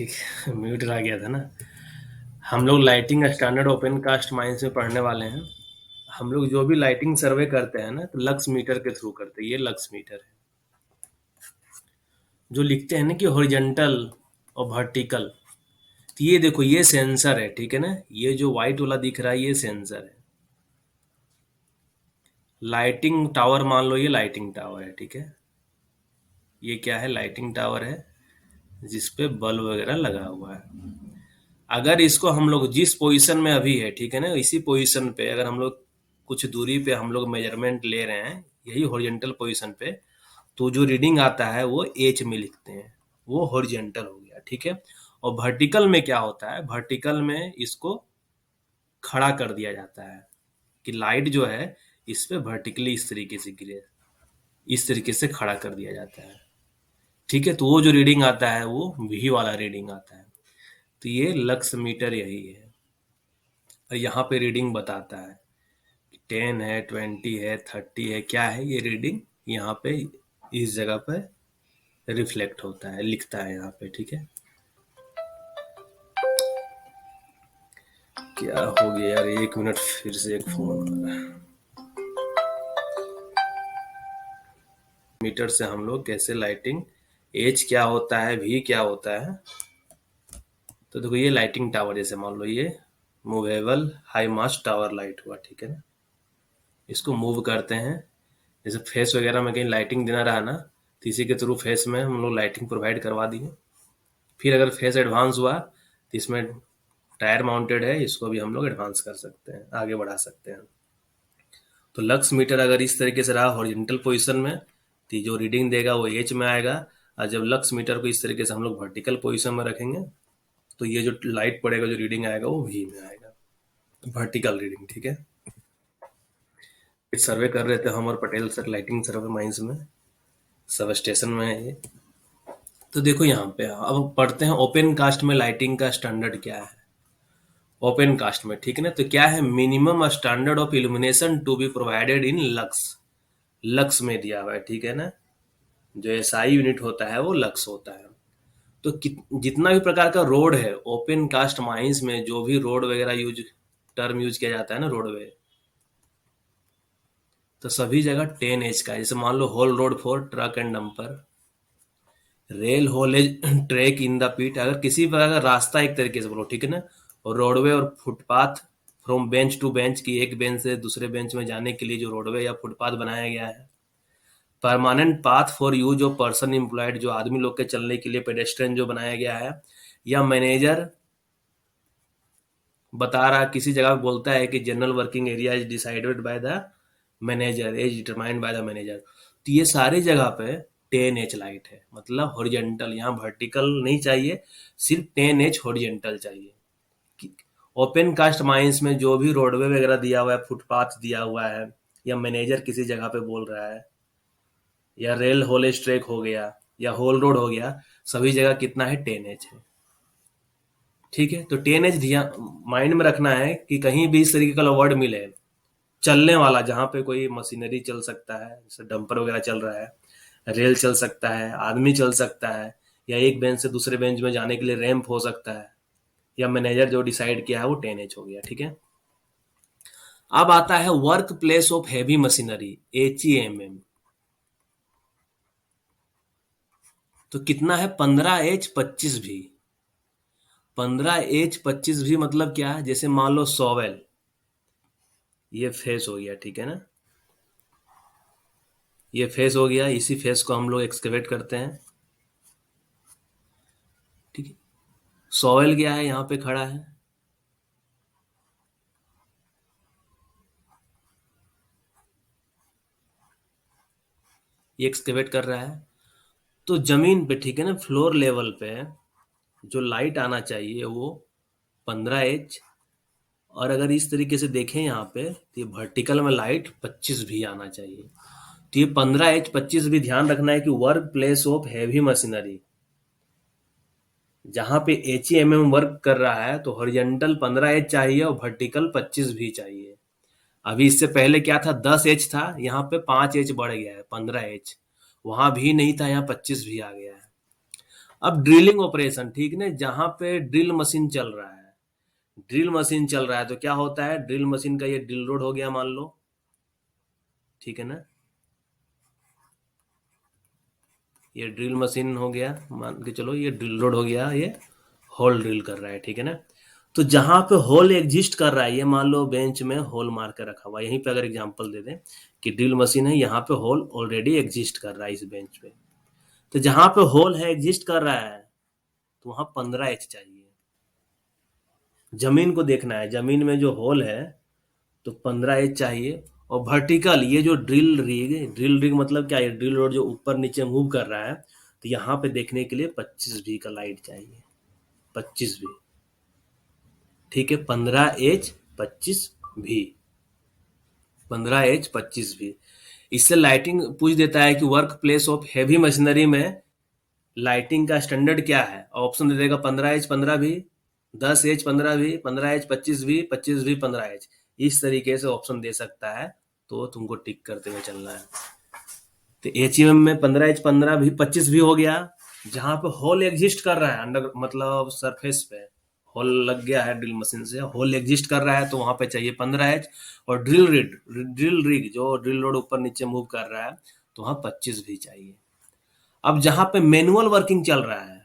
ठीक है, म्यूट रह गया था ना। हम लोग lighting standard open cast mines में पढ़ने वाले हैं। हम लोग जो भी लाइटिंग सर्वे करते हैं ना, तो लक्स मीटर के थ्रू करते हैं। ये लक्स मीटर है। जो लिखते हैं ना कि हॉरिजॉन्टल और वर्टिकल, तो ये देखो, ये सेंसर है, ठीक है ना। ये जो व्हाइट वाला दिख रहा है, ये सेंसर है। लाइटिंग टावर मान लो, ये लाइटिंग टावर है, ठीक है। ये क्या है? लाइटिंग टावर है, जिसपे बल्ब वगैरह लगा हुआ है। अगर इसको हम लोग जिस पोजीशन में अभी है, ठीक है ना, इसी पोजीशन पे अगर हम लोग कुछ दूरी पे हम लोग मेजरमेंट ले रहे हैं, यही हॉरिजॉन्टल पोजीशन पे, तो जो रीडिंग आता है वो एच में लिखते हैं। वो हॉरिजॉन्टल हो गया, ठीक है। और वर्टिकल में क्या होता है? वर्टिकल में इसको खड़ा कर दिया जाता है कि लाइट जो है इस पे वर्टिकली इस तरीके से गिरे, इस तरीके से खड़ा कर दिया जाता है, ठीक है। तो वो जो रीडिंग आता है वो वी वाला रीडिंग आता है। तो ये लक्स मीटर यही है। और यहाँ पे रीडिंग बताता है, 10 है, 20 है, 30 है, क्या है ये रीडिंग यहाँ पे इस जगह पे रिफ्लेक्ट होता है, लिखता है यहाँ पे, ठीक है। क्या हो गया यार, 1 मिनट, फिर से एक फोन आ रहा है। मीटर से हम लोग कैसे लाइटिंग, एच क्या होता है, वी क्या होता है। तो देखो, ये लाइटिंग टावर, जैसे मान लो ये movable high mast tower light हुआ, ठीक है ना। इसको मूव करते हैं, जैसे फेस वगैरह में कहीं लाइटिंग देना रहा ना, तो इसी के थ्रू फेस में हम लोग लाइटिंग प्रोवाइड करवा दिए। फिर अगर फेस एडवांस हुआ तो इसमें टायर माउंटेड है, इसको भी हम लोग एडवांस कर सकते हैं, आगे बढ़ा सकते हैं। तो लक्स मीटर अगर इस तरीके से रहा हॉरिजॉन्टल पोजीशन में, तो जो रीडिंग देगा वो एच में आएगा। और जब लक्स मीटर को इस तरीके से हम लोग वर्टिकल पोजीशन में रखेंगे, तो ये जो लाइट पड़ेगा, जो रीडिंग आएगा वो वी में आएगा, वर्टिकल रीडिंग, ठीक है। सर्वे कर रहे थे हम और पटेल सर, लाइटिंग सर्वे माइंस में, सब स्टेशन में है ये। तो देखो यहाँ पे अब पढ़ते हैं ओपन कास्ट में लाइटिंग का स्टैंडर्ड क्या है। ओपन कास्ट में, ठीक है ना, तो क्या है? Minimum standard of illumination to be provided in lux. Lux में दिया हुआ है, ठीक है ना। जो एसआई यूनिट होता है वो लक्स होता है। तो जितना भी प्रकार का रोड है ओपन कास्ट माइंस में, जो भी रोड वगैरह टर्म यूज किया जाता है ना, रोडवे, तो सभी जगह 10 एच का है। जैसे मान लो haul road for truck and dumper, rail haulage track in the pit. अगर किसी प्रकार का रास्ता, एक तरीके से बोलो, ठीक है ना, और रोडवे और footpath from bench to bench, की एक बेंच से दूसरे बेंच में जाने के लिए जो रोडवे या फुटपाथ बनाया गया है। Permanent path for use of person employed, जो आदमी लोग के चलने के लिए पेडेस्ट्रियन जो बनाया गया है। या मैनेजर बता रहा, किसी जगह बोलता है कि general working area is decided by the manager, is determined by the manager. तो ये सारी जगह पे 10 एच लाइट है, मतलब हॉरिजेंटल, यहाँ वर्टिकल नहीं चाहिए, सिर्फ 10 एच हॉरिजेंटल चाहिए। ओपन कास्ट माइंस में जो भी रोडवे वगैरह दिया हुआ है, फुटपाथ दिया हुआ है, या मैनेजर किसी जगह पे बोल रहा है, या रेल होलेज ट्रैक हो गया, या होल रोड हो गया, सभी जगह कितना है? 10 एच है, ठीक है। तो 10 एच ध्यान माइंड में रखना है कि कहीं भी इस तरीके का वर्ड मिले, चलने वाला, जहाँ पे कोई मशीनरी चल सकता है, जैसे डंपर वगैरह चल रहा है, रेल चल सकता है, आदमी चल सकता है, या एक बेंच से दूसरे बेंच में जाने के लिए रैंप हो सकता है, या मैनेजर जो डिसाइड किया है वो 10 एच हो गया, ठीक है। अब आता है work place of heavy machinery, HEMM। तो कितना है? 15 एच 25 भी। 15 एच 25 भी मतलब क्या है? जैसे मान लो सॉवेल, ये फेस हो गया, ठीक है ना। ये फेस हो गया, इसी फेस को हम लोग एक्सकेवेट करते हैं, ठीक है। सॉवेल क्या है? यहाँ पे खड़ा है, ये एक्सकेवेट कर रहा है। तो जमीन पे, ठीक है ना, फ्लोर लेवल पे जो लाइट आना चाहिए वो 15 एच। और अगर इस तरीके से देखें यहाँ पे, तो ये वर्टिकल में लाइट 25 भी आना चाहिए। तो ये 15 एच 25 भी ध्यान रखना है कि work place of heavy machinery, जहां पे HEMM वर्क कर रहा है, तो हॉरिजॉन्टल 15 एच चाहिए और वर्टिकल 25 भी चाहिए। अभी इससे पहले क्या था? 10 एच था, यहाँ पे 5 एच बढ़ गया है, 15 एच। वहां भी नहीं था, यहाँ 25 भी आ गया है। अब ड्रिलिंग ऑपरेशन, ठीक ना, जहां पे ड्रिल मशीन चल रहा है, ड्रिल मशीन चल रहा है तो क्या होता है, ड्रिल मशीन का ये ड्रिल रोड हो गया मान लो, ठीक है ना, ये ड्रिल मशीन हो गया, मान के चलो ये ड्रिल रोड हो गया, ये होल ड्रिल कर रहा है, ठीक है ना। तो जहां पे होल एग्जिस्ट कर रहा है, ये मान लो बेंच में होल मार के रखा हुआ है, यहीं पे अगर एग्जांपल दे दें कि ड्रिल मशीन है, यहाँ पे होल ऑलरेडी एग्जिस्ट कर रहा है इस बेंच पे, तो जहां पे होल है एग्जिस्ट कर रहा है तो वहां 15 एच चाहिए। जमीन को देखना है, जमीन में जो होल है तो 15 एच चाहिए। और वर्टिकल, ये जो ड्रिल रिग मतलब क्या है, ड्रिल रोड जो ऊपर नीचे मूव कर रहा है, तो यहाँ पे देखने के लिए 25 V का लाइट चाहिए, 25 V, ठीक है, 15 एच 25 V, 15 H 25 V। इससे लाइटिंग पूछ देता है कि work place of heavy machinery में लाइटिंग का स्टैंडर्ड क्या है, ऑप्शन दे देगा 15 H 15 V, 10 H 15 V, 15 H 25 V, 25 V 15 H, इस तरीके से ऑप्शन दे सकता है, तो तुमको टिक करते हुए चलना है। तो एचईएम में 15 H 15 V 25 V हो गया, जहां पे होल एग्जिस्ट कर रहा है अंडर मतलब सरफेस पे होल लग गया है, ड्रिल मशीन से होल एग्जिस्ट कर रहा है तो वहां पे चाहिए 15 H। और ड्रिल रिग जो ड्रिल रोड ऊपर नीचे मूव कर रहा है तो वहां 25 V चाहिए। अब जहां पे मैनुअल वर्किंग चल रहा है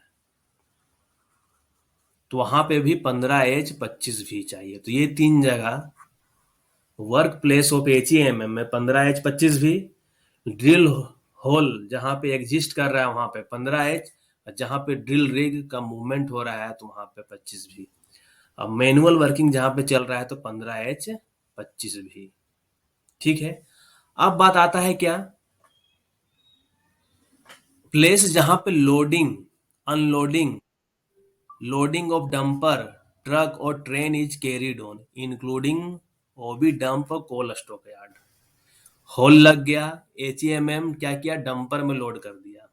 तो वहां पे भी 15 H 25 V चाहिए। तो ये तीन जगह वर्क प्लेस ऑफ एचईएम में 15 H 25 V, ड्रिल होल जहां पे एग्जिस्ट कर रहा है वहां पे 15 H, जहां पे ड्रिल रिग का मूवमेंट हो रहा है तो वहां पे 25 V। अब मैनुअल वर्किंग जहां पे चल रहा है तो 15 H 25 V, ठीक है। अब बात आता है क्या, प्लेस जहां पे loading unloading loading of dumper truck और train is carried on including OB dump और कोल स्टॉक यार्ड। होल लग गया, एचईएमएम क्या किया, डंपर में लोड कर दिया।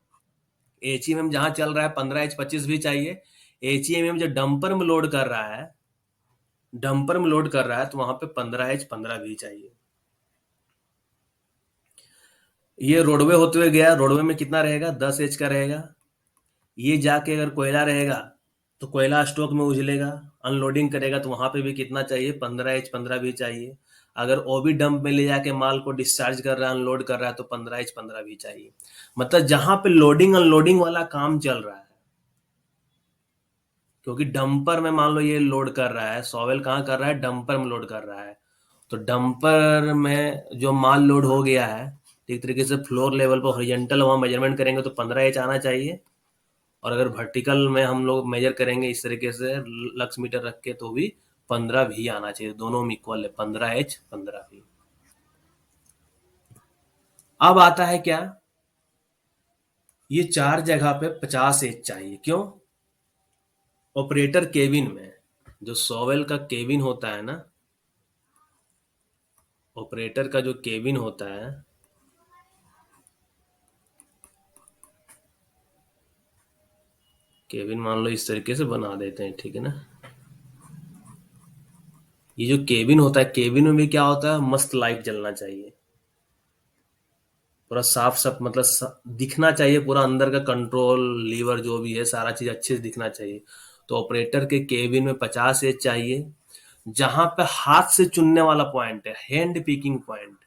एचईएमएम जहां चल रहा है 15 H 25 V चाहिए, एचईएमएम जो डंपर में लोड कर रहा है, डंपर में लोड कर रहा है तो वहां पे 15 H 15 V चाहिए। ये रोडवे होते हुए गया, रोडवे में कितना रहेगा, 10 H का रहेगा। ये जाके अगर कोयला रहेगा तो कोयला स्टॉक में उजलेगा, अनलोडिंग करेगा तो वहां पे भी कितना चाहिए, 15 H 15 V चाहिए। अगर ओबी डंप में ले जाके माल को डिस्चार्ज कर रहा है, अनलोड कर रहा है तो 15 H 15 V चाहिए। मतलब जहां पे लोडिंग अनलोडिंग वाला काम चल रहा है, क्योंकि डंपर में मान लो ये लोड कर रहा है, सॉवेल कहाँ कर रहा है, डंपर में लोड कर रहा है, तो डंपर में जो माल लोड हो गया है, एक तरीके से फ्लोर लेवल पर हॉरिजॉन्टल वहां मेजरमेंट करेंगे तो 15 H आना चाहिए। और अगर वर्टिकल में हम लोग मेजर करेंगे इस तरीके से लक्स मीटर रख के तो भी 15 V आना चाहिए, दोनों में इक्वल है, 15 H 15 V। अब आता है क्या, ये चार जगह पे 50 H चाहिए, क्यों, ऑपरेटर केबिन में जो सॉवेल का केबिन होता है ना, ऑपरेटर का जो केबिन होता है, केबिन मान लो इस तरीके से बना देते हैं, ठीक है ना। ये जो केबिन होता है, केबिन में भी क्या होता है, मस्त लाइट जलना चाहिए, पूरा साफ साफ मतलब दिखना चाहिए, पूरा अंदर का कंट्रोल लीवर जो भी है सारा चीज अच्छे से दिखना चाहिए। तो ऑपरेटर के केबिन में 50 H चाहिए, जहां पे हाथ से चुनने वाला पॉइंट है, हैंड पिकिंग पॉइंट,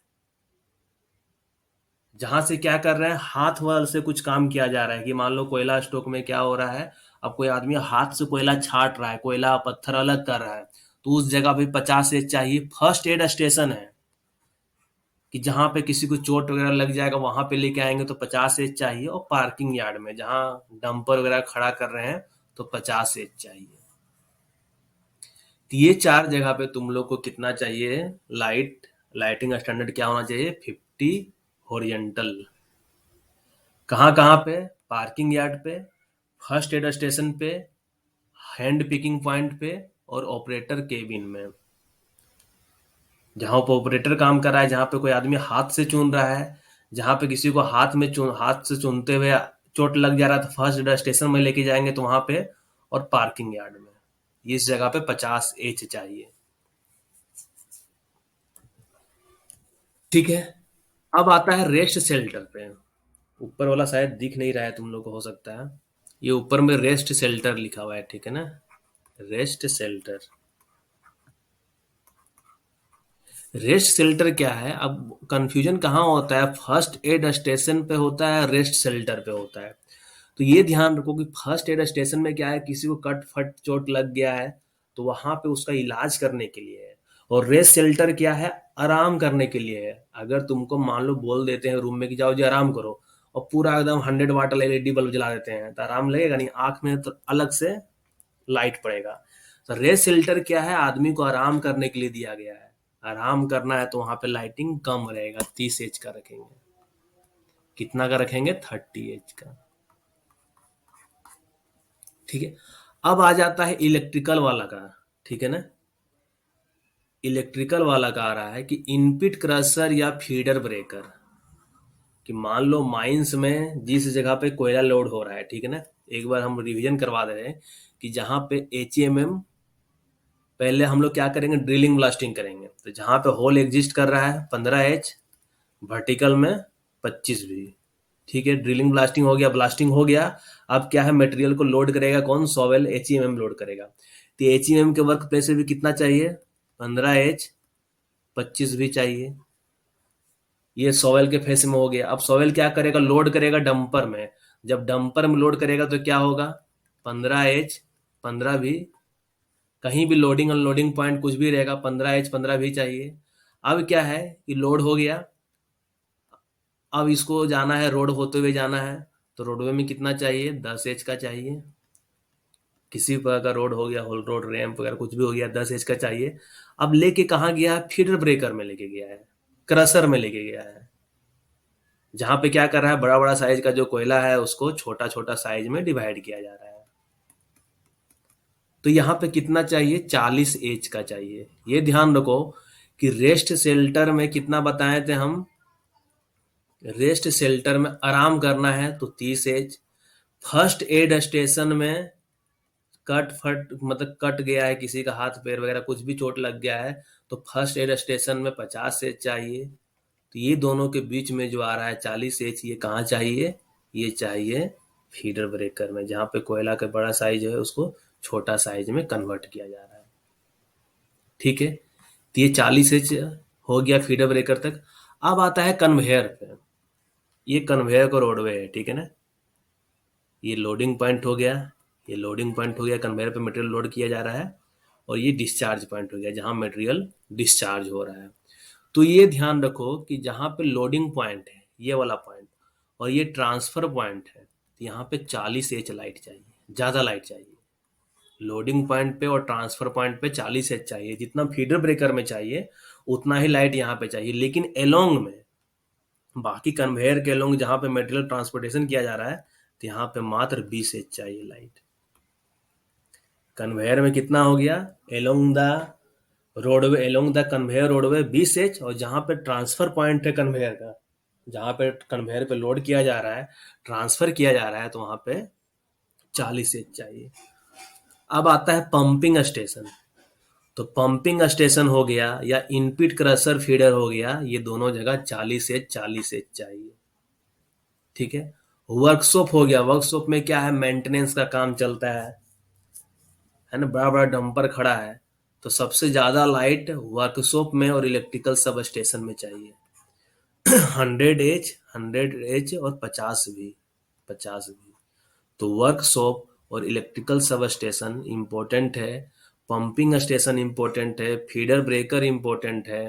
जहां से क्या कर रहे हैं, हाथ वाल से कुछ काम किया जा रहा है, कि मान लो कोयला स्टोक में क्या हो रहा है, अब कोई आदमी हाथ से कोयला छाट रहा है, कोयला पत्थर अलग कर रहा है, तो उस जगह भी 50 H चाहिए। फर्स्ट एड स्टेशन है कि जहां पे किसी को चोट वगैरह लग जाएगा वहां पे लेके आएंगे तो 50 H चाहिए। और पार्किंग यार्ड में जहां डंपर वगैरह खड़ा कर रहे हैं तो 50 H चाहिए। तो ये चार जगह पे तुम लोग को कितना चाहिए, लाइटिंग स्टैंडर्ड क्या होना चाहिए, 50 हॉरिजॉन्टल। कहाँ कहाँ पे, पार्किंग यार्ड पे, फर्स्ट एड स्टेशन पे, हैंड पिकिंग पॉइंट पे, और ऑपरेटर केबिन में, जहां पर ऑपरेटर काम कर रहा है, जहां पे कोई आदमी हाथ से चुन रहा है, जहां पे किसी को हाथ से चुनते हुए चोट लग जा रहा है तो फर्स्ट एड स्टेशन में लेके जाएंगे तो वहां पे, और पार्किंग यार्ड में, इस जगह पे 50 H चाहिए, ठीक है। अब आता है रेस्ट शेल्टर पे, ऊपर वाला शायद दिख नहीं रहा है तुम लोग को, हो सकता है, ये ऊपर में रेस्ट शेल्टर लिखा हुआ है, ठीक है ना, रेस्ट शेल्टर। रेस्ट शेल्टर क्या है, अब कंफ्यूजन कहाँ होता है, फर्स्ट एड स्टेशन पे होता है, रेस्ट शेल्टर पे होता है। तो ये ध्यान रखो कि फर्स्ट एड स्टेशन में क्या है, किसी को कट फट चोट लग गया है तो वहां पे उसका इलाज करने के लिए है। और रेस्ट शेल्टर क्या है, आराम करने के लिए है। अगर तुमको मान लो बोल देते हैं रूम में कि जाओ जी आराम करो, और पूरा एकदम 100 वाट एलईडी बल्ब जला देते हैं, तो आराम लगेगा नहीं, आंख में तो अलग से लाइट पड़ेगा। तो रेस्ट शेल्टर क्या है, आदमी को आराम करने के लिए दिया गया है। आराम करना है तो वहां पे लाइटिंग कम रहेगा, 30 एच का रखेंगे। कितना का रखेंगे, 30 एच का। ठीक है। अब आ जाता है इलेक्ट्रिकल वाला का, ठीक है ना। इलेक्ट्रिकल वाला का आ रहा है कि इनपुट क्रशर या फीडर ब्रेकर। कि मान लो माइंस में जिस जगह पे कोयला लोड हो रहा है, ठीक है ना, एक बार हम रिवीजन करवा दे रहे हैं कि जहां पे एचईएमएम, पहले हम लोग क्या करेंगे, ड्रिलिंग ब्लास्टिंग करेंगे। तो जहां पे होल एग्जिस्ट कर रहा है 15 एच, वर्टिकल में 25 भी, ठीक है, ड्रिलिंग ब्लास्टिंग हो गया, ब्लास्टिंग हो गया। अब क्या है, मटेरियल को लोड करेगा कौन, सॉवेल, एचईएमएम लोड करेगा। तो एचईएमएम के वर्क प्लेस भी कितना चाहिए, 15 एच, 25 भी चाहिए। ये सॉवेल के फेस में हो गया। अब सॉवेल क्या करेगा, लोड करेगा डंपर में। जब डंपर में लोड करेगा तो क्या होगा, 15 एच, 15 भी, कहीं भी लोडिंग अनलोडिंग पॉइंट कुछ भी रहेगा, 15 एच 15 भी चाहिए। अब क्या है कि लोड हो गया, अब इसको जाना है, रोड होते हुए जाना है, तो रोडवे में कितना चाहिए, 10 एच का चाहिए। किसी पर अगर रोड हो गया, होल रोड, रैंप वगैरह कुछ भी हो गया, 10 एच का चाहिए। अब लेके कहाँ गया है, फीडर ब्रेकर में लेके गया है, क्रशर में लेके गया है। जहां पे क्या कर रहा है, बड़ा बड़ा साइज का जो कोयला है उसको छोटा छोटा साइज में डिवाइड किया जा रहा है। तो यहाँ पे कितना चाहिए, 40 एच का चाहिए। ये ध्यान रखो कि रेस्ट शेल्टर में कितना बताए थे हम, रेस्ट शेल्टर में आराम करना है तो 30 एच। फर्स्ट एड स्टेशन में कट फट मतलब कट गया है, किसी का हाथ पैर वगैरह कुछ भी चोट लग गया है, तो फर्स्ट एड स्टेशन में 50 एच चाहिए। तो ये दोनों के बीच में जो आ रहा है 40 एच, ये कहाँ चाहिए, ये चाहिए फीडर ब्रेकर में, जहाँ पे कोयला का बड़ा साइज है उसको छोटा साइज में कन्वर्ट किया जा रहा है। ठीक है, तो ये 40 एच हो गया फीडर ब्रेकर तक। अब आता है कन्वेयर पे। ये कन्वेयर का रोडवे है, ठीक है ना। ये लोडिंग पॉइंट हो गया, ये लोडिंग पॉइंट हो गया, कन्वेयर पे मटेरियल लोड किया जा रहा है। और ये डिस्चार्ज पॉइंट हो गया, जहां मटेरियल डिस्चार्ज हो रहा है। तो ये ध्यान रखो कि जहां पे लोडिंग पॉइंट है, ये वाला पॉइंट, और ये ट्रांसफर पॉइंट है, तो यहाँ पे 40 एच लाइट चाहिए, ज़्यादा लाइट चाहिए। लोडिंग पॉइंट पे और ट्रांसफर पॉइंट पे 40 एच चाहिए, जितना फीडर ब्रेकर में चाहिए उतना ही लाइट यहाँ पे चाहिए। लेकिन एलोंग में, बाकी कन्वेयर के एलोंग जहाँ पे मटेरियल ट्रांसपोर्टेशन किया जा रहा है, तो यहाँ पे मात्र 20 एच चाहिए लाइट। कन्वेयर में कितना हो गया, along the roadway, along the conveyor roadway 20 H, और जहाँ पे ट्रांसफर पॉइंट है कन्वेयर का, जहाँ पे कन्वेयर पे लोड किया जा रहा है, ट्रांसफर किया जा रहा है, तो वहाँ पे 40 एच चाहिए। अब आता है पंपिंग स्टेशन। तो पंपिंग स्टेशन हो गया या इनपुट क्रशर फीडर हो गया, ये दोनों जगह 40 एच 40 एच चाहिए। ठीक है। वर्कशॉप हो गया, वर्कशॉप में क्या है, मेंटेनेंस का काम चलता है ना, बड़ा बड़ा डंपर खड़ा है, तो सबसे ज्यादा लाइट वर्कशॉप में और इलेक्ट्रिकल सब स्टेशन में चाहिए। 100 एच, 100 एच और 50 भी, 50 भी। तो वर्कशॉप और इलेक्ट्रिकल सब स्टेशन इंपॉर्टेंट है, पंपिंग स्टेशन इंपॉर्टेंट है, फीडर ब्रेकर इंपॉर्टेंट है,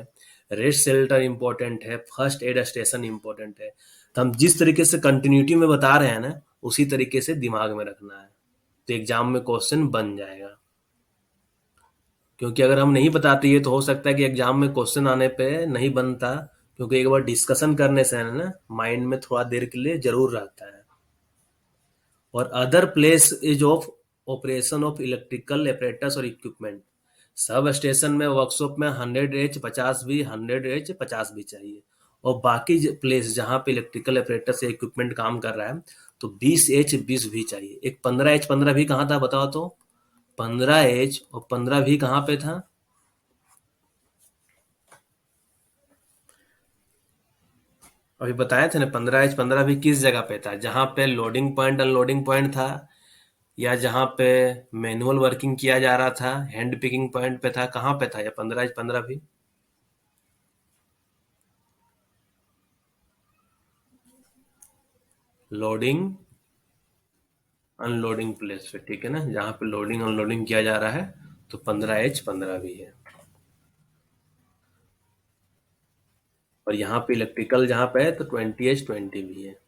रेस्ट शेल्टर इंपॉर्टेंट है, फर्स्ट एड स्टेशन इंपॉर्टेंट है। तो हम जिस तरीके से कंटिन्यूटी में बता रहे हैं ना, उसी तरीके से दिमाग में रखना है, तो एग्जाम में क्वेश्चन बन जाएगा। क्योंकि अगर हम नहीं बताते ये, तो हो सकता है कि एग्जाम में क्वेश्चन आने पे नहीं बनता, क्योंकि एक बार डिस्कशन करने से है ना, माइंड में थोड़ा देर के लिए जरूर रहता है। और other place is of operation of electrical apparatus और इक्विपमेंट। सब स्टेशन में, वर्कशॉप में 100 एच 50 भी, 100 एच 50 भी चाहिए। और बाकी प्लेस जहाँ पे इलेक्ट्रिकल अपरेटस या इक्विपमेंट काम कर रहा है, तो 20 एच 20 भी चाहिए। एक 15 एच 15 भी कहाँ था बताओ तो, 15 एच और 15 भी कहाँ पे था, अभी बताए थे ना, 15 एच 15 भी किस जगह पे था, जहां पे लोडिंग पॉइंट अनलोडिंग पॉइंट था, या जहाँ पे मैनुअल वर्किंग किया जा रहा था, हैंड पिकिंग पॉइंट पे था, कहाँ पे था? या 15/15 भी? लोडिंग अनलोडिंग प्लेस पे, ठीक है ना, जहाँ पे लोडिंग अनलोडिंग किया जा रहा है, तो 15H15 भी है। और यहाँ पे इलेक्ट्रिकल जहाँ पे है तो 20H20 भी है।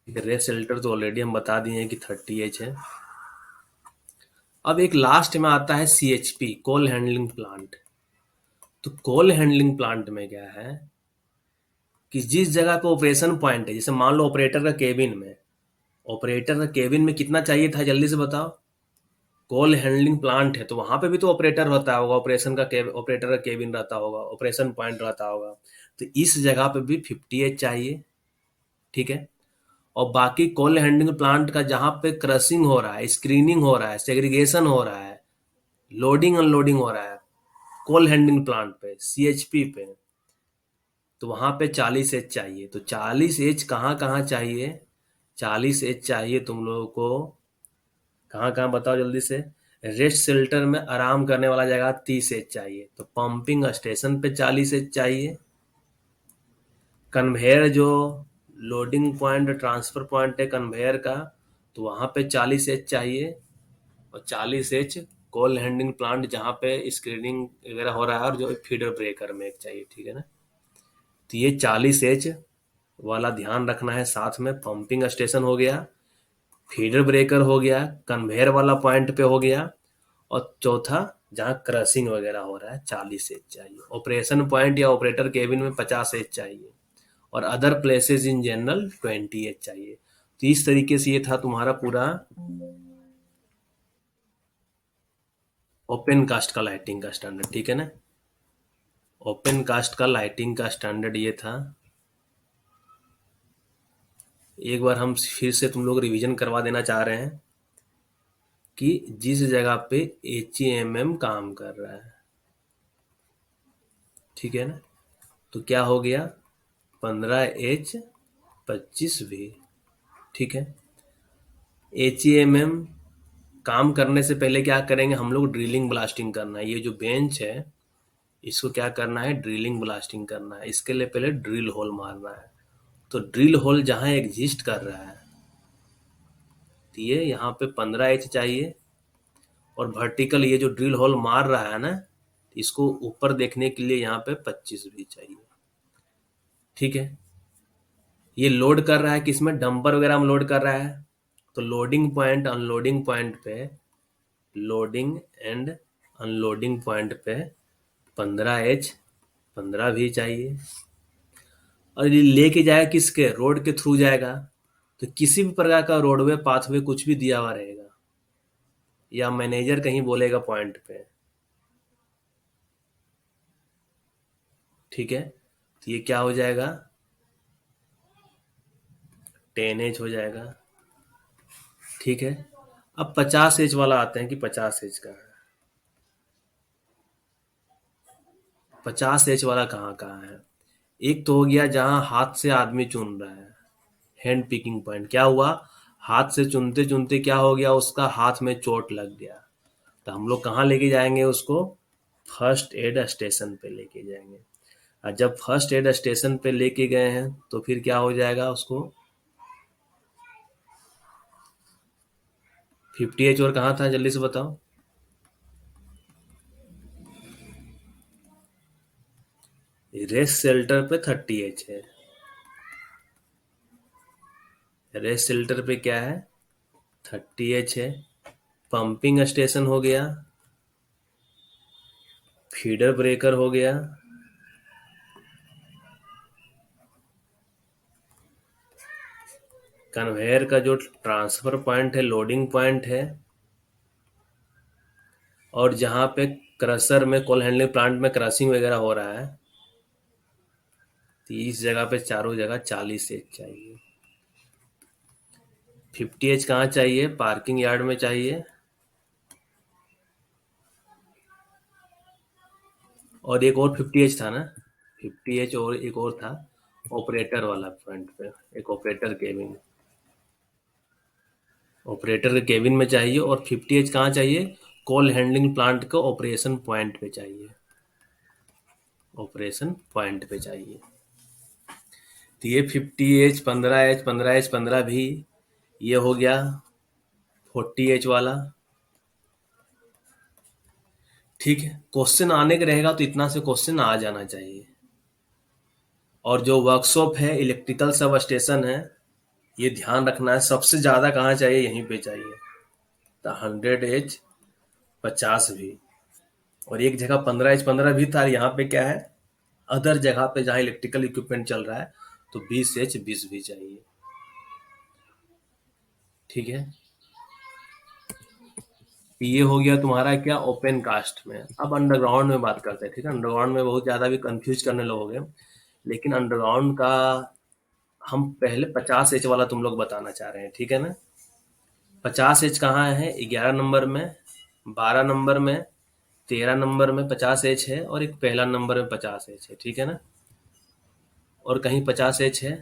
रेस शेल्टर तो ऑलरेडी हम बता दिए हैं कि 30H है। अब एक लास्ट में आता है CHP, कोल हैंडलिंग प्लांट। तो कोल हैंडलिंग प्लांट में क्या है कि जिस जगह पे ऑपरेशन पॉइंट है, जैसे मान लो ऑपरेटर का केबिन में, ऑपरेटर का केबिन में कितना चाहिए था, जल्दी से बताओ। कॉल हैंडलिंग प्लांट है तो वहां पे भी तो ऑपरेटर होता होगा, ऑपरेटर का केबिन रहता होगा, ऑपरेशन पॉइंट रहता होगा। तो इस जगह पे भी 50H चाहिए, ठीक है। और बाकी कॉल हैंडलिंग प्लांट का जहां पे क्रशिंग हो रहा है, स्क्रीनिंग हो रहा है, सेग्रीगेशन हो रहा है, लोडिंग अनलोडिंग हो रहा है, कॉल हैंडलिंग प्लांट पे, CHP पे, तो वहां पे 40H चाहिए। तो 40H कहाँ कहाँ चाहिए? 40H चाहिए तुम लोगों को कहाँ कहाँ, बताओ जल्दी से। रेस्ट शेल्टर में आराम करने वाला जगह 30H चाहिए, तो पंपिंग स्टेशन पे 40H चाहिए। कन्वेयर जो लोडिंग पॉइंट ट्रांसफर पॉइंट है कन्वेयर का, तो वहां पे 40H चाहिए। और 40H कॉल हैंडलिंग प्लांट जहाँ पे स्क्रीनिंग वगैरह हो रहा है, और जो फीडर ब्रेकर में एक चाहिए, ठीक है ना। तो ये 40H वाला ध्यान रखना है। साथ में पंपिंग स्टेशन हो गया, फीडर ब्रेकर हो गया, कन्वेयर वाला पॉइंट पे हो गया, और चौथा जहाँ क्रशिंग वगैरह हो रहा है 40H चाहिए। ऑपरेशन पॉइंट या ऑपरेटर केबिन में 50H चाहिए, और other places in general 20H चाहिए। तो इस तरीके से ये था तुम्हारा पूरा ओपन कास्ट का लाइटिंग का स्टैंडर्ड, ठीक है ना। ओपन कास्ट का लाइटिंग का स्टैंडर्ड ये था। एक बार हम फिर से तुम लोग रिवीजन करवा देना चाह रहे हैं कि जिस जगह पे HEMM काम कर रहा है, ठीक है ना, तो क्या हो गया, 15H25 भी, ठीक है। HEMM काम करने से पहले क्या करेंगे हम लोग, ड्रिलिंग ब्लास्टिंग करना है। ये जो बेंच है इसको क्या करना है, ड्रिलिंग ब्लास्टिंग करना है। इसके लिए पहले ड्रिल होल मारना है। तो ड्रिल होल जहाँ एग्जिस्ट कर रहा है, तो ये यहाँ पे 15H चाहिए। और वर्टिकल ये जो ड्रिल होल मार रहा है ना, इसको ऊपर देखने के लिए यहाँ पे 25 भी चाहिए, ठीक है। ये लोड कर रहा है किसमें, डंपर वगैरह में लोड कर रहा है। तो लोडिंग पॉइंट अनलोडिंग पॉइंट पे, लोडिंग एंड अनलोडिंग पॉइंट पे 15H15 भी चाहिए। और ये लेके जाएगा किसके, रोड के थ्रू जाएगा, तो किसी भी प्रकार का रोडवे पाथवे कुछ भी दिया हुआ रहेगा, या मैनेजर कहीं बोलेगा पॉइंट पे, ठीक है। तो ये क्या हो जाएगा, 10H हो जाएगा, ठीक है। अब 50H वाला आते हैं कि 50H का है। 50H वाला कहाँ कहाँ है? एक तो हो गया जहाँ हाथ से आदमी चुन रहा है, हैंड पिकिंग पॉइंट। क्या हुआ, हाथ से चुनते चुनते क्या हो गया, उसका हाथ में चोट लग गया। तो हम लोग कहाँ लेके जाएंगे उसको, फर्स्ट एड स्टेशन पे लेके जाएंगे। और जब फर्स्ट एड स्टेशन पे लेके गए हैं तो फिर क्या हो जाएगा उसको, 50H और कहाँ था जल्दी से बताओ। रेस्ट शेल्टर पे 30H है। रेस्ट शेल्टर पे क्या है, 30H है। पंपिंग स्टेशन हो गया, फीडर ब्रेकर हो गया, कन्वेयर का जो ट्रांसफर पॉइंट है, लोडिंग पॉइंट है, और जहाँ पे क्रशर में कोल हैंडलिंग प्लांट में क्रशिंग वगैरह हो रहा है, तो इस जगह पे चारों जगह 40H चाहिए। 50H कहाँ चाहिए, पार्किंग यार्ड में चाहिए। और एक और 50H था ना, 50H और एक और था, ऑपरेटर वाला फ्रंट पे, एक ऑपरेटर केबिन। ऑपरेटर के केबिन में चाहिए, और 50H कहाँ चाहिए? कॉल हैंडलिंग प्लांट के ऑपरेशन पॉइंट पे चाहिए, ऑपरेशन पॉइंट पे चाहिए। तो ये 50H, 15H, 15H, 15 भी ये हो गया 40H वाला। ठीक है, क्वेश्चन आने का रहेगा तो इतना से क्वेश्चन आ जाना चाहिए। और जो वर्कशॉप है, इलेक्ट्रिकल सब स्टेशन है, ये ध्यान रखना है सबसे ज्यादा कहाँ चाहिए, यहीं पे चाहिए। तो 100H 50 भी, और एक जगह 15H 15 भी था, यहाँ पे क्या है, अदर जगह पे जहाँ इलेक्ट्रिकल इक्विपमेंट चल रहा है तो 20H 20 भी चाहिए। ठीक है, ये हो गया तुम्हारा क्या, ओपन कास्ट में। अब अंडरग्राउंड में बात करते हैं। ठीक है, अंडरग्राउंड में बहुत ज्यादा भी कंफ्यूज करने लगोगे, लेकिन अंडरग्राउंड का हम पहले 50H वाला तुम लोग बताना चाह रहे हैं। ठीक है ना, 50H कहाँ है, 11 नंबर में, 12 नंबर में, 13 नंबर में 50H है, और एक पहला नंबर में 50H है। ठीक है ना, और कहीं 50H है,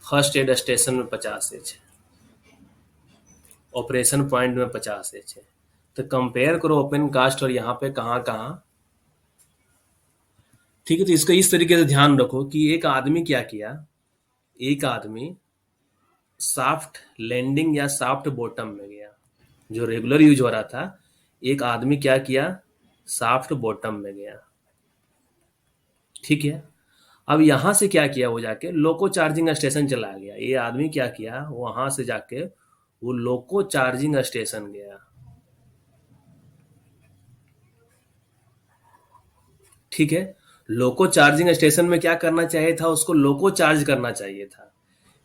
फर्स्ट एड स्टेशन में 50H है, ऑपरेशन पॉइंट में 50H है। तो कंपेयर करो ओपन कास्ट और यहाँ पे कहाँ कहाँ। ठीक है, तो इसका इस तरीके से ध्यान रखो कि एक आदमी क्या किया, एक आदमी सॉफ्ट लैंडिंग या सॉफ्ट बॉटम में गया, जो रेगुलर यूज हो रहा था। एक आदमी क्या किया, सॉफ्ट बॉटम में गया। ठीक है, अब यहां से क्या किया, वो जाके लोको चार्जिंग स्टेशन चला गया। ये आदमी क्या किया, वहां से जाके वो लोको चार्जिंग स्टेशन गया। ठीक है, लोको चार्जिंग स्टेशन में क्या करना चाहिए था, उसको लोको चार्ज करना चाहिए था,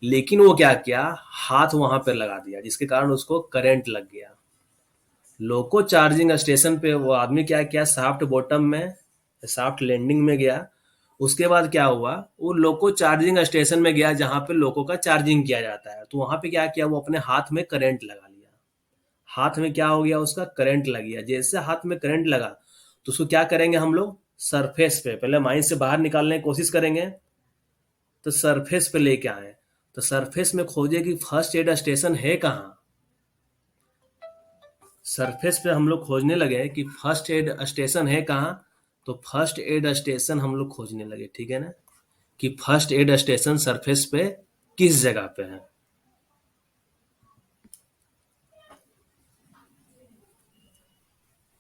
लेकिन वो क्या किया, हाथ वहां पर लगा दिया, जिसके कारण उसको करंट लग गया। लोको चार्जिंग स्टेशन पे वो आदमी क्या किया, सॉफ्ट बॉटम में, सॉफ्ट लैंडिंग में गया। उसके बाद क्या हुआ, वो लोको चार्जिंग स्टेशन में गया जहां पे लोको का चार्जिंग किया जाता है। तो वहां पे क्या किया, वो अपने हाथ में करंट लगा लिया। हाथ में क्या हो गया, उसका करंट लग गया। जैसे हाथ में करंट लगा तो उसको क्या करेंगे हम लोग, सरफेस पे पहले माइंड से बाहर निकालने की कोशिश करेंगे। तो सरफेस पे लेके आए, तो सरफेस में खोजे कि फर्स्ट एड स्टेशन है कहाँ। सरफेस पे हम लोग खोजने लगे कि फर्स्ट एड स्टेशन है कहाँ। तो फर्स्ट एड स्टेशन हम लोग खोजने लगे। ठीक है ना, कि फर्स्ट एड स्टेशन सरफेस पे किस जगह पे है।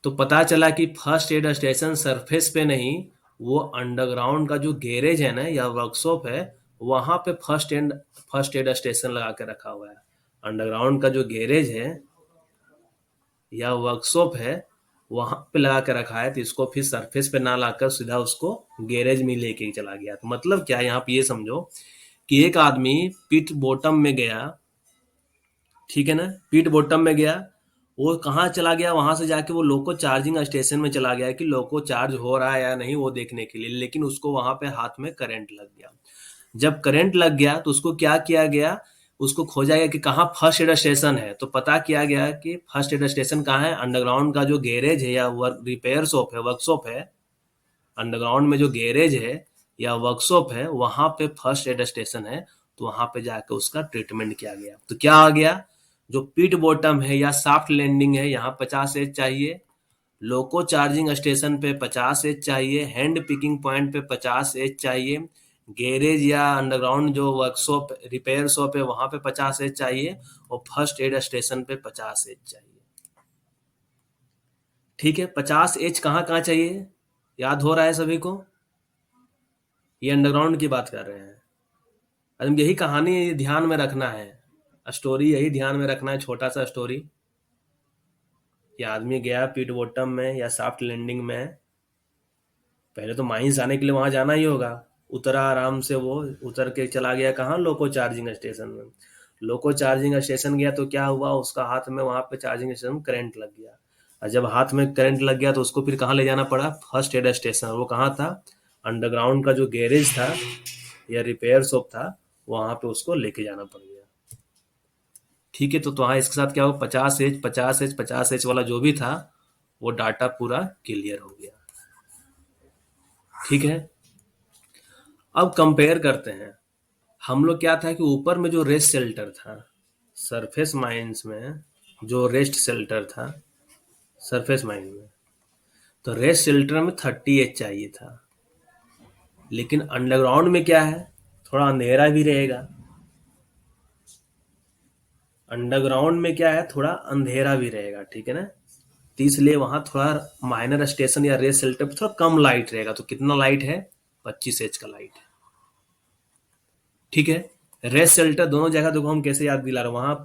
तो पता चला कि फर्स्ट एड स्टेशन सरफेस पे नहीं, वो अंडरग्राउंड का जो गैरेज है ना या वर्कशॉप है, वहां पे फर्स्ट एड स्टेशन लगा के रखा हुआ है। अंडरग्राउंड का जो गैरेज है या वर्कशॉप है, वहां पे लगा के रखा है। तो इसको फिर सरफेस पे ना लाकर सीधा उसको गैरेज में लेके चला गया। तो मतलब क्या, यहाँ पे ये समझो कि एक आदमी पिट बॉटम में गया। ठीक है ना, पिट बॉटम में गया, वो कहाँ चला गया, वहां से जाके वो लोको चार्जिंग स्टेशन में चला गया कि लोको चार्ज हो रहा है या नहीं वो देखने के लिए। लेकिन उसको वहां पे हाथ में करंट लग गया। जब करंट लग गया तो उसको क्या किया गया, उसको खोजा गया कि कहाँ फर्स्ट एड स्टेशन है। तो पता किया गया कि फर्स्ट एड स्टेशन कहाँ है, अंडरग्राउंड का जो गैरेज है या वर्क रिपेयर शॉप है, वर्कशॉप है, अंडरग्राउंड में जो गैरेज है या वर्कशॉप है, वहां पे फर्स्ट एड स्टेशन है। तो वहां पे जाकर उसका ट्रीटमेंट किया गया। तो क्या आ गया, जो पिट बॉटम है या सॉफ्ट लैंडिंग है, यहाँ 50H चाहिए, लोको चार्जिंग स्टेशन पे 50H चाहिए, हैंड पिकिंग पॉइंट पे 50H चाहिए, गैरेज या अंडरग्राउंड जो वर्कशॉप रिपेयर शॉप है वहां पे 50H चाहिए, और फर्स्ट एड स्टेशन पे 50H चाहिए। ठीक है, 50H कहाँ कहाँ चाहिए, याद हो रहा है सभी को? ये अंडरग्राउंड की बात कर रहे हैं। अब यही कहानी है, ये ध्यान में रखना है, स्टोरी यही ध्यान में रखना है, छोटा सा स्टोरी। कि आदमी गया पीट बॉटम में या सॉफ्ट लैंडिंग में, पहले तो माइंस आने के लिए वहां जाना ही होगा। उतरा आराम से, वो उतर के चला गया कहाँ, लोको चार्जिंग स्टेशन में। लोको चार्जिंग स्टेशन गया तो क्या हुआ, उसका हाथ में वहां पे चार्जिंग स्टेशन में करंट लग गया। और जब हाथ में करंट लग गया तो उसको फिर कहाँ ले जाना पड़ा, फर्स्ट एड स्टेशन। वो कहाँ था, अंडरग्राउंड का जो गैरेज था या रिपेयर शॉप था, वहां पे उसको लेके जाना पड़ गया। ठीक है, तो वहाँ इसके साथ क्या हो, 50H 50H 50H वाला जो भी था वो डाटा पूरा क्लियर हो गया। ठीक है, अब कंपेयर करते हैं। हम लोग क्या था कि ऊपर में जो रेस्ट शेल्टर था, सरफेस माइंस में जो रेस्ट शेल्टर था, सरफेस माइन में, तो रेस्ट शेल्टर में 30H चाहिए था, लेकिन अंडरग्राउंड में क्या है, थोड़ा अंधेरा भी रहेगा। अंडरग्राउंड में क्या है, थोड़ा अंधेरा भी रहेगा, ठीक है ना। तो इसलिए वहां थोड़ा माइनर स्टेशन या रेस्ट शेल्टर पर थोड़ा कम लाइट रहेगा। तो कितना लाइट है, 25H का लाइट है, ठीक है। रेस्ट शेल्टर दोनों जगह देखो, हम कैसे याद दिला रहे, वहां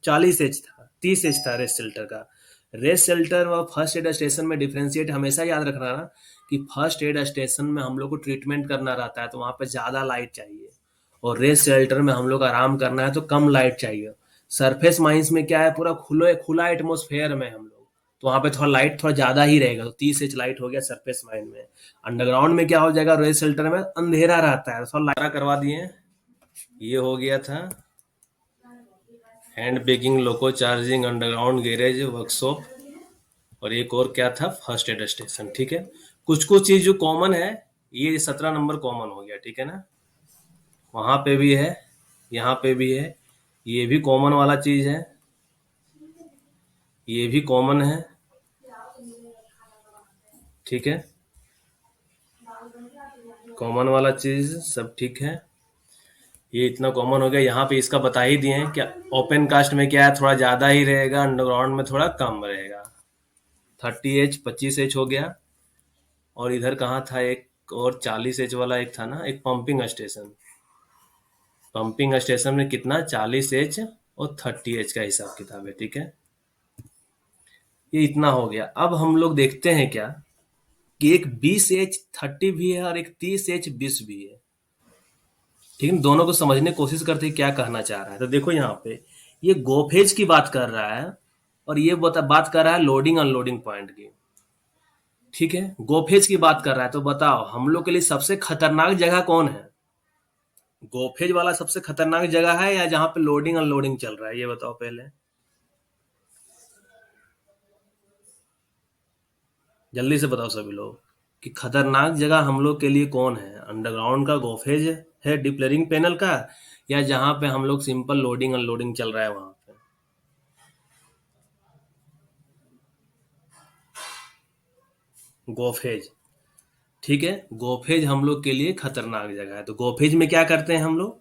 40H था, 30H था रेस्ट शेल्टर का। रेस्ट शेल्टर और फर्स्ट एड स्टेशन में डिफ्रेंशिएट हमेशा याद रखना ना, कि फर्स्ट एड स्टेशन में हम लोग को ट्रीटमेंट करना रहता है तो वहां पे ज्यादा लाइट चाहिए, और रेस्ट शेल्टर में हम लोग आराम करना है तो कम लाइट चाहिए। सरफेस माइंस में क्या है, पूरा खुले खुला एटमोस्फेयर में हम लोग, तो वहां पे थोड़ा लाइट थोड़ा ज्यादा ही रहेगा, तो 30H लाइट हो गया सरफेस माइन में। अंडरग्राउंड में क्या हो जाएगा, रेस्ट शेल्टर में अंधेरा रहता है, थोड़ा लाइट करवा दिए। ये हो गया था हैंड ब्रेकिंग, लोको चार्जिंग, अंडरग्राउंड गैरेज वर्कशॉप, और एक और क्या था, फर्स्ट एड स्टेशन, ठीक है। कुछ कुछ चीज जो कॉमन है, ये 17 नंबर कॉमन हो गया, ठीक है ना। वहां पे भी है, यहाँ पे भी है, ये भी कॉमन वाला चीज है, ये भी कॉमन है, ठीक है। कॉमन वाला चीज सब ठीक है, ये इतना कॉमन हो गया। यहाँ पे इसका बता ही दिए हैं क्या, ओपन कास्ट में क्या है, थोड़ा ज्यादा ही रहेगा, अंडरग्राउंड में थोड़ा कम रहेगा। 30H 25H हो गया। और इधर कहाँ था एक और 40H वाला, एक था ना, एक पंपिंग स्टेशन। पंपिंग स्टेशन में कितना, 40H और 30H का हिसाब किताब है, ठीक है। ये इतना हो गया। अब हम लोग देखते हैं क्या, कि एक 20H 30 भी है और एक 30H 20 भी है, ठीक है। दोनों को समझने की कोशिश करते हैं क्या कहना चाह रहा है। तो देखो यहाँ पे ये गोफेज की बात कर रहा है, और ये बात कर रहा है लोडिंग अनलोडिंग पॉइंट की, ठीक है। गोफेज की बात कर रहा है, तो बताओ हम लोग के लिए सबसे खतरनाक जगह कौन है, गोफेज वाला सबसे खतरनाक जगह है या जहां पे लोडिंग अनलोडिंग चल रहा है, ये बताओ पहले, जल्दी से बताओ सभी लोग, कि खतरनाक जगह हम लोग के लिए कौन है, अंडरग्राउंड का गोफेज है डिप्लरिंग पैनल का, या जहां पे हम लोग सिंपल लोडिंग अनलोडिंग चल रहा है वहां पे। गोफेज, ठीक है। गोफेज हम लोग के लिए खतरनाक जगह है। तो गोफेज में क्या करते हैं हम लोग,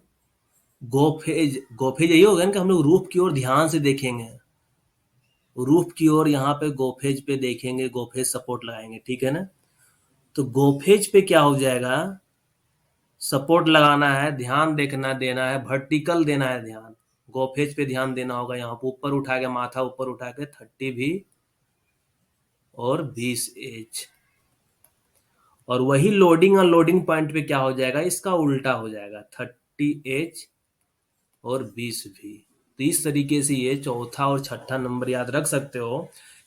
गोफेज गोफेज यही होगा ना, कि हम लोग रूफ की ओर ध्यान से देखेंगे, रूफ की ओर यहाँ पे गोफेज पे देखेंगे, गोफेज सपोर्ट लगाएंगे, ठीक है ना। तो गोफेज पे क्या हो जाएगा, सपोर्ट लगाना है, ध्यान देखना देना है, वर्टिकल देना है ध्यान, गोफेज पे ध्यान देना होगा। यहाँ पे ऊपर उठा के, माथा ऊपर उठा के 30 भी और 20H, और वही लोडिंग अनलोडिंग पॉइंट पे क्या हो जाएगा, इसका उल्टा हो जाएगा, 30H और 20 भी। तो इस तरीके से ये चौथा और छठा नंबर याद रख सकते हो,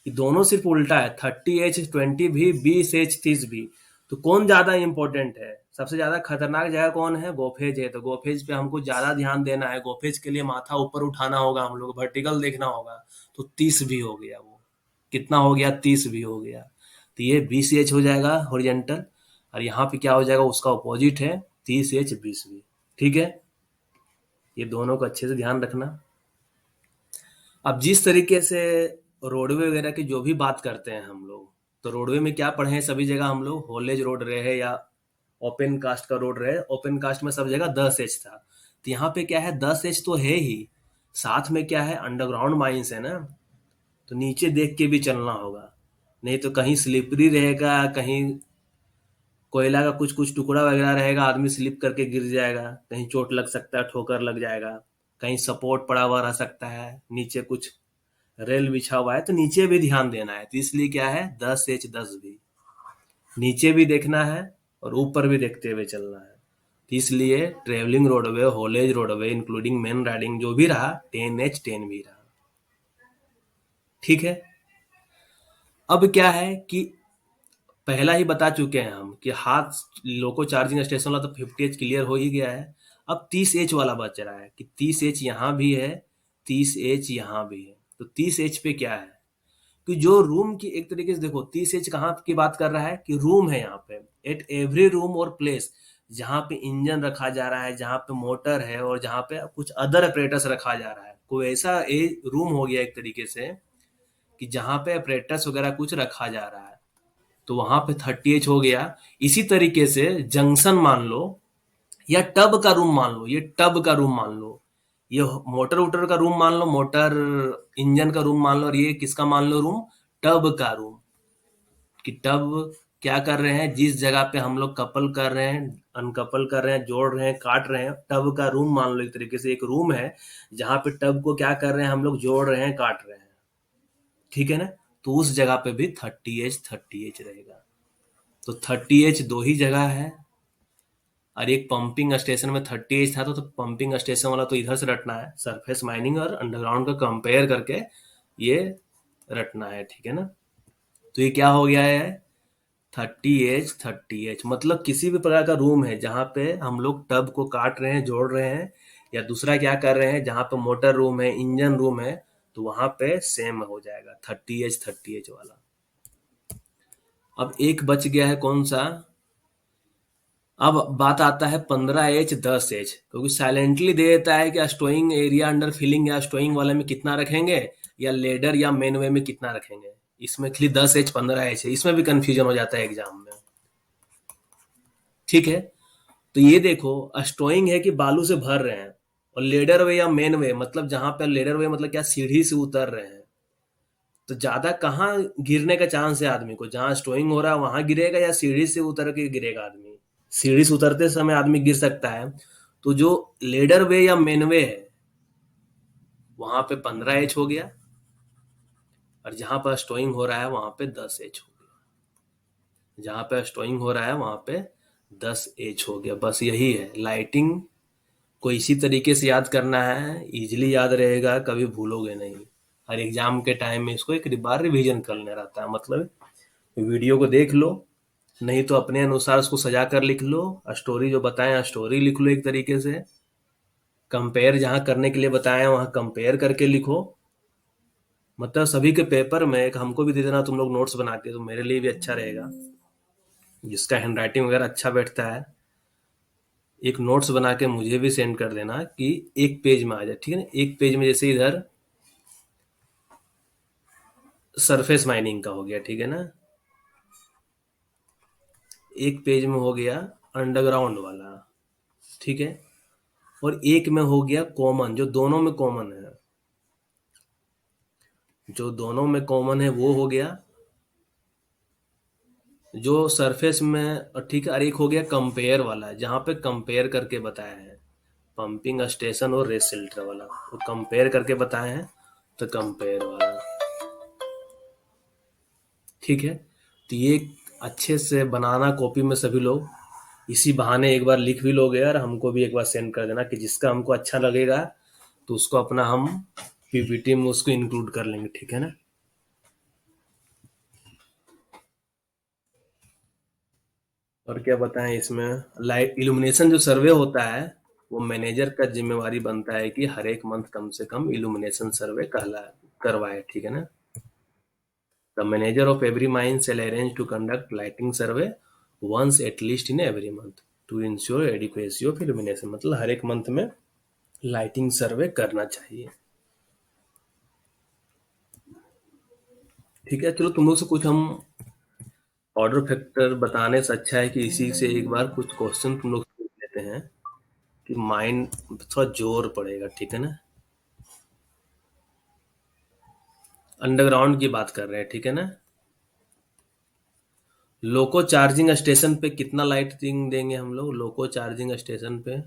कि दोनों सिर्फ उल्टा है, 30H 20 भी, 20H 30 भी। तो कौन ज्यादा इंपॉर्टेंट है, सबसे ज्यादा खतरनाक जगह कौन है, गोफेज है। तो गोफेज पे हमको ज्यादा ध्यान देना है, गोफेज के लिए माथा ऊपर उठाना होगा, हम लोग वर्टिकल देखना होगा। तो 30 भी हो गया, वो कितना हो गया, 30 भी हो गया। तो ये 20H हो जाएगा हॉरिजेंटल, और यहाँ पे क्या हो जाएगा, उसका अपोजिट है 30H 20 भी, ठीक है। ये दोनों को अच्छे से ध्यान रखना। अब जिस तरीके से रोडवे वगैरह की जो भी बात करते हैं हम लोग, तो रोडवे में क्या पढ़े हैं सभी जगह हम लोग, हॉलेज रोड रहे या ओपन कास्ट का रोड रहे, ओपन कास्ट में सब जगह 10H था। तो यहाँ पे क्या है, 10H तो है ही, साथ में क्या है, अंडरग्राउंड माइंस है ना, तो नीचे देख के भी चलना होगा, नहीं तो कहीं स्लिपरी रहेगा, कहीं कोयला का कुछ कुछ टुकड़ा वगैरह रहेगा, आदमी स्लिप करके गिर जाएगा, कहीं चोट लग सकता है, ठोकर लग जाएगा, कहीं सपोर्ट पड़ा हुआ रह सकता है, नीचे कुछ रेल बिछा हुआ है, तो नीचे भी ध्यान देना है। तो इसलिए क्या है, 10H 10 भी, नीचे भी देखना है और ऊपर भी देखते हुए चलना है। तो इसलिए travelling roadway, haulage roadway including main riding जो भी रहा, 10H 10 भी रहा, ठीक है। अब क्या है कि पहला ही बता चुके हैं हम कि हाथ लोको चार्जिंग स्टेशन वाला तो 50H क्लियर हो ही गया है। अब 30H वाला बच रहा है, कि 30H यहाँ भी है, 30H यहाँ भी है। तो 30H पे क्या है, कि जो रूम की एक तरीके से देखो, 30H कहाँ की बात कर रहा है, कि रूम है यहाँ पे, एट एवरी रूम और प्लेस, जहाँ पे इंजन रखा जा रहा है, जहाँ पे मोटर है, और जहाँ पे कुछ अदर ऑपरेटर्स रखा जा रहा है, कोई ऐसा रूम हो गया एक तरीके से कि जहां पे अपरेटस वगैरह कुछ रखा जा रहा है, तो वहां पे 30H हो गया। इसी तरीके से जंक्शन मान लो, या टब का रूम मान लो, ये टब का रूम मान लो, ये मोटर वोटर का रूम मान लो, मोटर इंजन का रूम मान लो, और ये किसका मान लो रूम, टब का रूम। कि टब क्या कर रहे हैं, जिस जगह पे हम लोग कपल कर रहे हैं, अनकपल कर रहे हैं, जोड़ रहे हैं, काट रहे हैं, टब का रूम मान लो। एक तरीके से एक रूम है जहां पे टब को क्या कर रहे हैं हम लोग, जोड़ रहे हैं, काट रहे हैं, ठीक है ना। तो उस जगह पे भी 30H रहेगा। तो 30H दो ही जगह है, और एक पंपिंग स्टेशन में 30H था, तो पंपिंग स्टेशन वाला तो इधर से रटना है, सरफेस माइनिंग और अंडरग्राउंड का कंपेयर करके ये रटना है, ठीक है ना। तो ये क्या हो गया है, 30H मतलब किसी भी प्रकार का रूम है जहां पे हम लोग टब को काट रहे हैं, जोड़ रहे हैं, या दूसरा क्या कर रहे हैं, जहां पे मोटर रूम है, इंजन रूम है, तो वहां पे सेम हो जाएगा 30H वाला। अब एक बच गया है कौन सा, अब बात आता है 15H 10H, क्योंकि साइलेंटली दे देता है कि स्टोइंग एरिया अंडर फिलिंग या स्टोइंग वाले में कितना रखेंगे, या लेडर या मेन वे में कितना रखेंगे। इसमें खाली 10H 15H है, इसमें भी कंफ्यूजन हो जाता है एग्जाम में, ठीक है। तो ये देखो, स्टोइंग है कि बालू से भर रहे हैं, और लेडर वे या मेन वे मतलब जहां पे लेडर वे मतलब क्या, सीढ़ी से उतर रहे हैं। तो ज्यादा कहाँ गिरने का चांस है आदमी को, जहां स्टोइंग हो रहा है वहां गिरेगा, या सीढ़ी से उतर के गिरेगा आदमी। सीढ़ी से उतरते समय आदमी गिर सकता है। तो जो लेडर वे या मेन वे है वहां पे 15H हो गया, और जहां पर स्टोइंग हो रहा है वहां पे 10H हो गया। जहां पे स्टोइंग हो रहा है वहां पे 10H हो गया। बस यही है, लाइटिंग को इसी तरीके से याद करना है, इजीली याद रहेगा, कभी भूलोगे नहीं। हर एग्जाम के टाइम में इसको एक बार रिवीजन करना रहता है, मतलब वीडियो को देख लो, नहीं तो अपने अनुसार उसको सजा कर लिख लो, स्टोरी जो बताए स्टोरी लिख लो एक तरीके से, कंपेयर जहां करने के लिए बताए वहां कंपेयर करके लिखो। मतलब सभी के पेपर में एक हमको भी दे देना तुम लोग नोट्स बना के, तो मेरे लिए भी अच्छा रहेगा, जिसका हैंड राइटिंग वगैरह अच्छा बैठता है। एक नोट्स बना के मुझे भी सेंड कर देना कि एक पेज में आ जाए, ठीक है ना। एक पेज में जैसे इधर सरफेस माइनिंग का हो गया, ठीक है ना, एक पेज में हो गया अंडरग्राउंड वाला, ठीक है, और एक में हो गया कॉमन, जो दोनों में कॉमन है, जो दोनों में कॉमन है वो हो गया जो सरफेस में, और ठीक है। और एक हो गया कंपेयर वाला, जहां पे कंपेयर करके बताया है, पंपिंग स्टेशन और रेस शेल्टर वाला, वो कंपेयर करके बताए हैं, तो कंपेयर वाला, ठीक है। तो ये अच्छे से बनाना कॉपी में सभी लोग, इसी बहाने एक बार लिख भी लोगे, और हमको भी एक बार सेंड कर देना, कि जिसका हमको अच्छा लगेगा तो उसको अपना हम पीपीटी में उसको इंक्लूड कर लेंगे, ठीक है ना। और क्या बताएं इसमें, लाइट इल्यूमिनेशन जो सर्वे होता है, वो मैनेजर का जिम्मेवारी बनता है कि हर एक मंथ कम से कम इल्यूमिनेशन सर्वे कहला करवाए, ठीक है ना। The manager of every mine shall arrange to conduct lighting survey once at least in every month to ensure adequacy of illumination, मतलब हर एक मंथ में लाइटिंग सर्वे करना चाहिए, ठीक है। चलो तुम लोग से कुछ हम ऑर्डर फैक्टर बताने से अच्छा है कि इसी से एक बार कुछ क्वेश्चन तुम लोग पूछ लेते हैं, कि माइंड थोड़ा जोर पड़ेगा, ठीक है ना। अंडरग्राउंड की बात कर रहे हैं, ठीक है ना। लोको चार्जिंग स्टेशन पे कितना लाइटिंग देंगे हम लोग, लोको चार्जिंग स्टेशन पे।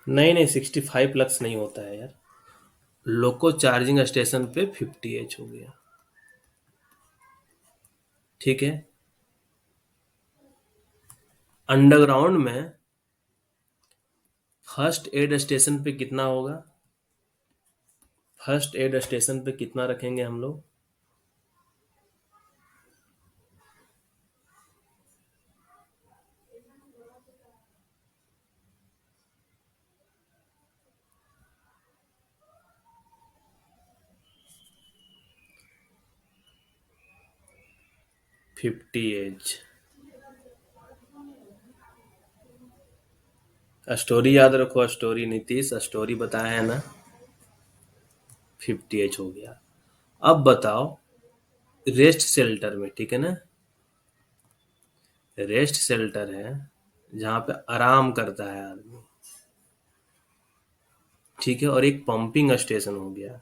नहीं नहीं, 65 लक्स नहीं होता है यार। लोको चार्जिंग स्टेशन पे 50H हो गया, ठीक है। अंडरग्राउंड में फर्स्ट एड स्टेशन पे कितना होगा, फर्स्ट एड स्टेशन पे कितना रखेंगे हम लोग। 50 एच। स्टोरी याद रखो, स्टोरी नीतीश, स्टोरी बताया है ना। 50 एच हो गया। अब बताओ, रेस्ट शेल्टर में, ठीक है ना, रेस्ट शेल्टर है जहां पे आराम करता है आदमी, ठीक है, और एक पंपिंग स्टेशन हो गया।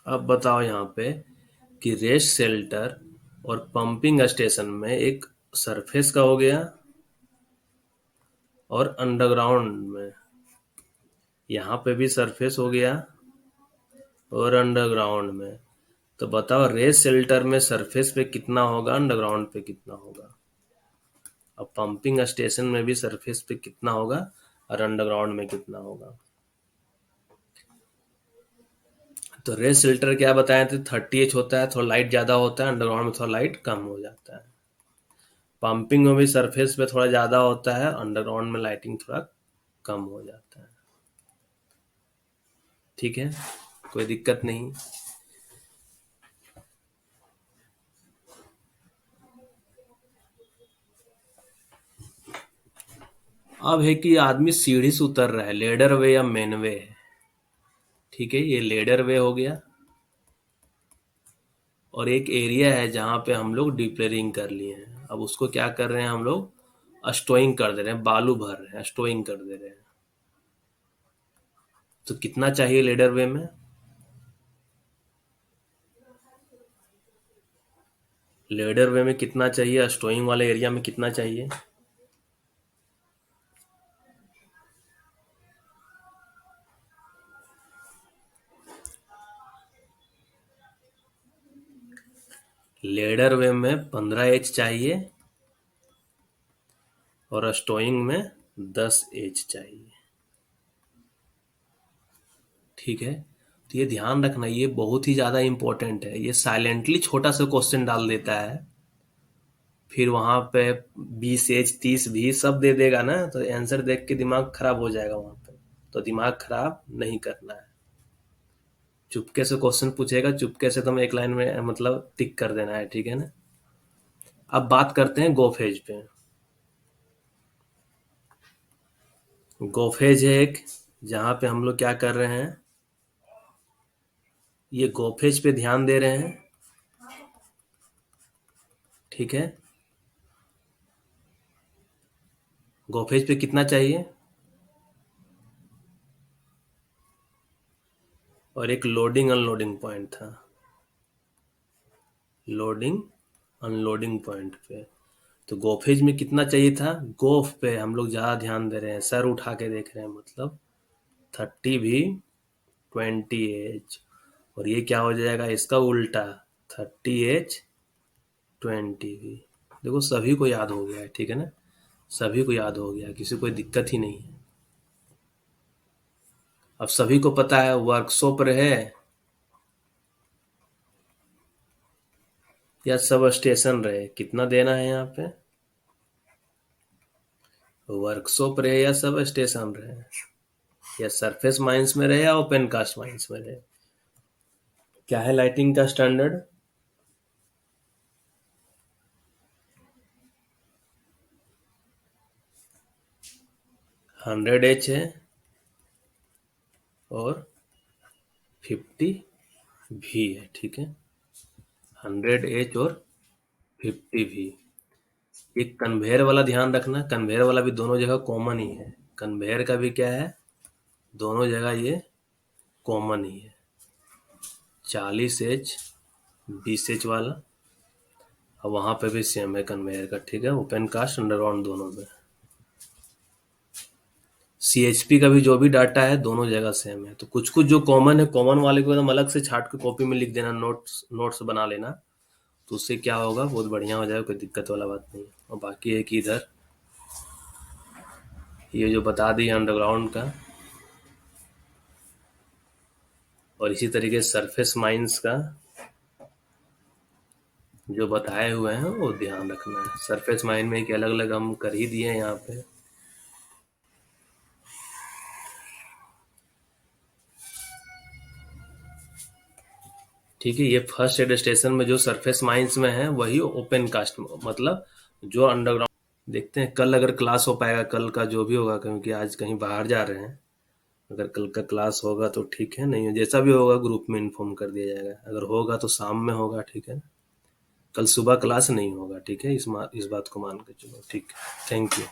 अब बताओ यहाँ पे कि रेस्ट शेल्टर और पंपिंग स्टेशन में एक सरफेस का हो गया और अंडरग्राउंड में, यहाँ पे भी सरफेस हो गया और अंडरग्राउंड में। तो बताओ रेस्ट शेल्टर में सरफेस पे कितना होगा, अंडरग्राउंड पे कितना होगा। अब पंपिंग स्टेशन में भी सरफेस पे कितना होगा और अंडरग्राउंड में कितना होगा। तो रेस्ट शेल्टर क्या बताए थे, 30 एच होता है, थोड़ा लाइट ज्यादा होता है, अंडरग्राउंड में थोड़ा लाइट कम हो जाता है। पंपिंग में भी सरफेस पे थोड़ा ज्यादा होता है, अंडरग्राउंड में लाइटिंग थोड़ा कम हो जाता है। ठीक है, कोई दिक्कत नहीं। अब है कि आदमी सीढ़ी से उतर रहा है, लेडर वे या मेन वे है, ठीक है, ये लेडर वे हो गया। और एक एरिया है जहां पे हम लोग डिप्लेरिंग कर लिए हैं, अब उसको क्या कर रहे हैं हम लोग, स्टोइंग कर दे रहे हैं, बालू भर रहे हैं, स्टोइंग कर दे रहे हैं। तो कितना चाहिए लेडर वे में, लेडर वे में कितना चाहिए, स्टोइंग वाले एरिया में कितना चाहिए। लेडर वे में 15 एच चाहिए और स्टोइंग में 10 एच चाहिए, ठीक है। तो ये ध्यान रखना, ये बहुत ही ज्यादा इंपॉर्टेंट है, ये साइलेंटली छोटा सा क्वेश्चन डाल देता है, फिर वहां पे 20 एच 30 भी सब दे देगा ना, तो आंसर देख के दिमाग खराब हो जाएगा वहां पे। तो दिमाग खराब नहीं करना है, चुपके से क्वेश्चन पूछेगा, चुपके से तुम एक लाइन में मतलब टिक कर देना है, ठीक है ना। अब बात करते हैं गोफेज पे। गोफेज है एक, जहां पे हम लोग क्या कर रहे हैं, ये गोफेज पे ध्यान दे रहे हैं, ठीक है। गोफेज पे कितना चाहिए, और एक लोडिंग अनलोडिंग पॉइंट था, लोडिंग अनलोडिंग पॉइंट पे। तो गोफेज में कितना चाहिए था, गोफ पे हम लोग ज्यादा ध्यान दे रहे हैं, सर उठा के देख रहे हैं, मतलब 30 भी 20 एच, और ये क्या हो जाएगा इसका उल्टा, 30 एच 20 भी। देखो सभी को याद हो गया है, ठीक है ना, सभी को याद हो गया, किसी को कोई दिक्कत ही नहीं है। अब सभी को पता है वर्कशॉप रहे या सब स्टेशन रहे, कितना देना है यहाँ पे, वर्कशॉप रहे या सब स्टेशन रहे, या सरफेस माइंस में रहे या ओपन कास्ट माइंस में रहे। क्या है लाइटिंग का स्टैंडर्ड, 100 एच है और 50 भी है, ठीक है, 100 एच और 50 भी। एक कन्वेयर वाला ध्यान रखना, कन्वेयर वाला भी दोनों जगह कॉमन ही है, कन्वेयर का भी क्या है, दोनों जगह ये कॉमन ही है, 40 एच 20 एच वाला। अब वहां पे भी सेम है कन्वेयर का, ठीक है, ओपन कास्ट अंडरग्राउंड दोनों में। सीएचपी का भी जो भी डाटा है दोनों जगह सेम है। तो कुछ कुछ जो कॉमन है, कॉमन वाले को एकदम अलग से छाट के कॉपी में लिख देना, नोट्स नोट्स बना लेना, तो उससे क्या होगा, बहुत बढ़िया हो जाएगा, कोई दिक्कत वाला बात नहीं है। और बाकी है कि इधर ये जो बता दी अंडरग्राउंड का, और इसी तरीके से सरफेस माइंस का जो बताए हुए हैं वो ध्यान रखना है। सरफेस माइन में कि अलग अलग हम कर ही दिए हैं यहाँ पे। ठीक है। ये फर्स्ट एड स्टेशन में जो सरफेस माइंस में है वही ओपन कास्ट, मतलब जो अंडरग्राउंड। देखते हैं कल अगर क्लास हो पाएगा, कल का जो भी होगा, क्योंकि आज कहीं बाहर जा रहे हैं। अगर कल का क्लास होगा तो ठीक है, नहीं जैसा भी होगा ग्रुप में इन्फॉर्म कर दिया जाएगा। अगर होगा तो शाम में होगा, ठीक है। कल सुबह क्लास नहीं होगा, ठीक है। इस बात को मान के चलो, ठीक है। Thank you.